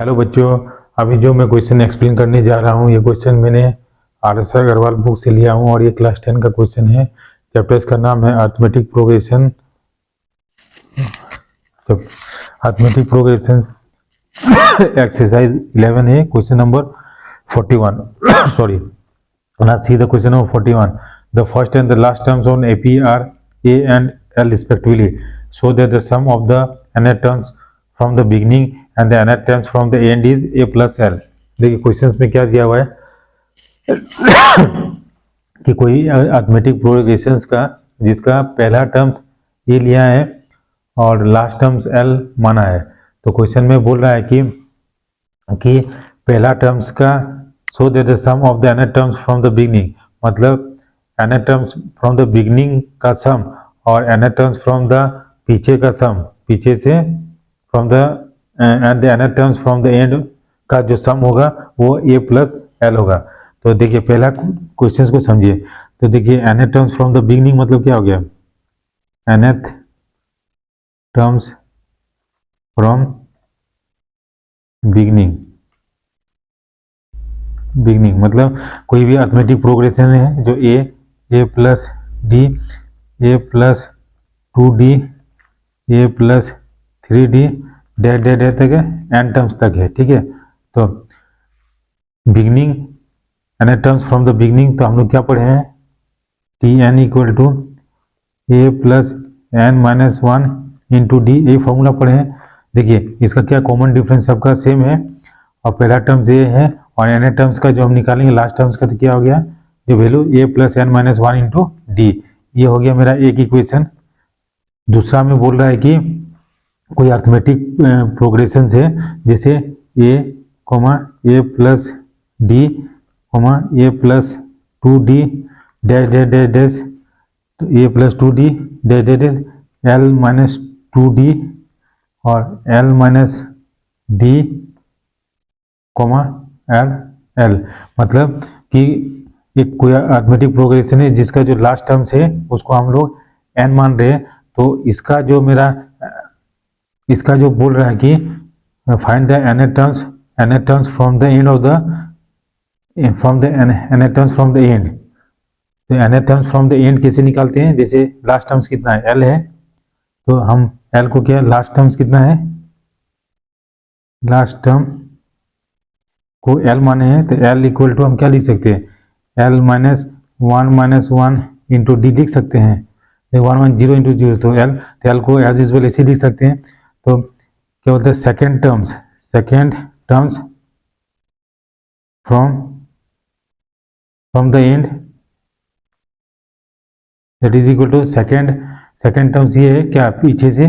Hello बच्चों, अभी जो मैं क्वेश्चन एक्सप्लेन करने जा रहा हूँ, ये क्वेश्चन मैंने आर.एस. अग्रवाल बुक से लिया हूँ और ये क्लास 10 का क्वेश्चन है। चैप्टर इसका नाम है अर्थमेटिक प्रोग्रेशन। एक्सरसाइज 11 है, question number 41 sorry, let's see the question number 41. The first and the last terms on AP are A and L respectively, so that the sum of the nth terms from the beginning and the nth terms from the end is A plus L. देखिए questions में क्या दिया हुआ है कि कोई arithmetic progressions का जिसका पहला टर्म्स ये लिया है और लास्ट टर्म्स L माना है। तो क्वेश्चन में बोल रहा है कि पहला टर्म्स का so that the sum of the nth terms from the beginning, मतलब nth terms from the beginning का सम और nth terms from the पीछे का सम, पीछे से from the and the nth terms from the end का जो सम होगा वो A plus L होगा। तो देखिए पहला क्वेश्चन को समझिए। तो देखिए nth terms from the beginning मतलब क्या हो गया, nth terms from बिगनिंग मतलब कोई भी अर्थमेटिक प्रोग्रेशन है जो A plus D, A plus 2d, A plus 3d dash dash dash तक है, एन टर्म्स तक है। ठीक है, तो beginning N terms from the beginning, तो हम लोग क्या पढ़े हैं, T N equal to A plus N minus 1 into D, ये फॉर्मूला पढ़े हैं। देखिए इसका क्या कॉमन डिफरेंस सबका सेम है और पहला टर्म्स ये है और एन टर्म्स का जो हम निकालेंगे लास्ट टर्म्स का, तो क्या हो गया, जो value A plus N minus 1 into D, ये हो गया मेरा एक इक्वेशन। दूसरा में बोल रहा है कि कोई अर्थमेटिक प्रोग्रेशन है जैसे A plus D A plus 2d dash dash dash dash, तो A plus 2d dash dash dash L minus 2d और एल माइनस डी एल, मतलब कि एक कोई अर्थमेटिक प्रोग्रेशन है जिसका जो लास्ट टर्म्स है उसको हम लोग एन मान रहे हैं। तो इसका जो बोल रहा है कि find the nth terms from the end of the nth terms from the and. तो nth terms from the and कैसे निकालते हैं, जैसे लास्ट टर्म्स कितना है, एल है, तो हम एल को क्या, लास्ट टर्म्स कितना है, लास्ट टर्म को एल माने हैं, तो एल इक्वल टू हम क्या लिख सकते हैं, एल माइनस 1 इंटू डी लिख सकते हैं, 1 0 इंटू 0, तो एल को एज यूजुअल ऐसे लिख सकते हैं। तो क्या बोलते हैं, second terms from the end, that is equal to second terms ये है क्या, पीछे से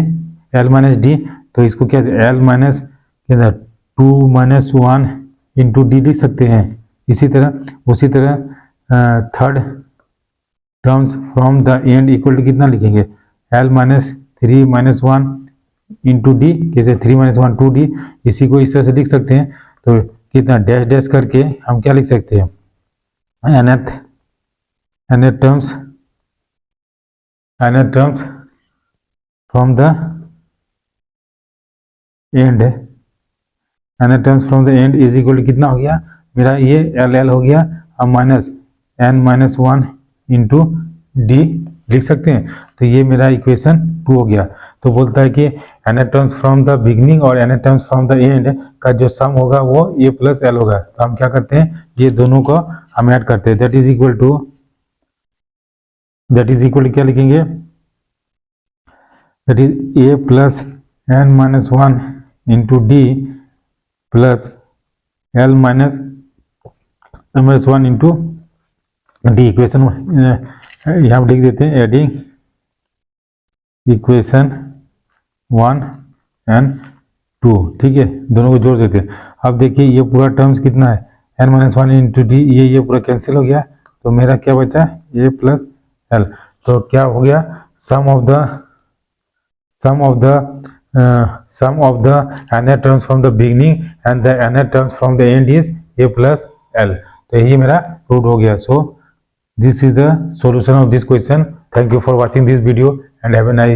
एल माइनस डी, तो इसको क्या l minus 2 minus 1 into d लिख सकते हैं। उसी तरह third terms from the end equal to कितना लिखेंगे, l minus 3 minus 1 into d, कैसे 3 माइनस 1 2d, इसी को इस तरह से लिख सकते हैं। तो कितना डैश डैश करके हम क्या लिख सकते हैं, nth terms from the end, nth terms from the end is equal to कितना हो गया मेरा, ये एल हो गया, अब minus n minus 1 into d लिख सकते हैं। तो ये मेरा इक्वेशन 2 हो गया। तो बोलता है कि nth terms from the beginning और nth terms from the and का जो सम होगा वो a प्लस एल होगा। तो हम क्या करते हैं, ये दोनों को हम ऐड करते हैं, दैट इज इक्वल टू क्या लिखेंगे, that is a plus N minus 1 into d plus l minus 1 into d. Equation यहाँ पर लिख देते हैं, एडिंग इक्वेशन 1 एंड 2, ठीक है, दोनों को जोड़ देते हैं। अब देखिए ये पूरा टर्म्स कितना है, एन माइनस 1 इंटू डी, ये पूरा कैंसिल हो गया, तो मेरा क्या बचा, ए प्लस एल। तो क्या हो गया, sum of the nth terms from the beginning and the nth terms from the end is A plus L. तो यही मेरा प्रूव हो गया। So this is the solution of this question. Thank you for watching this video and have a nice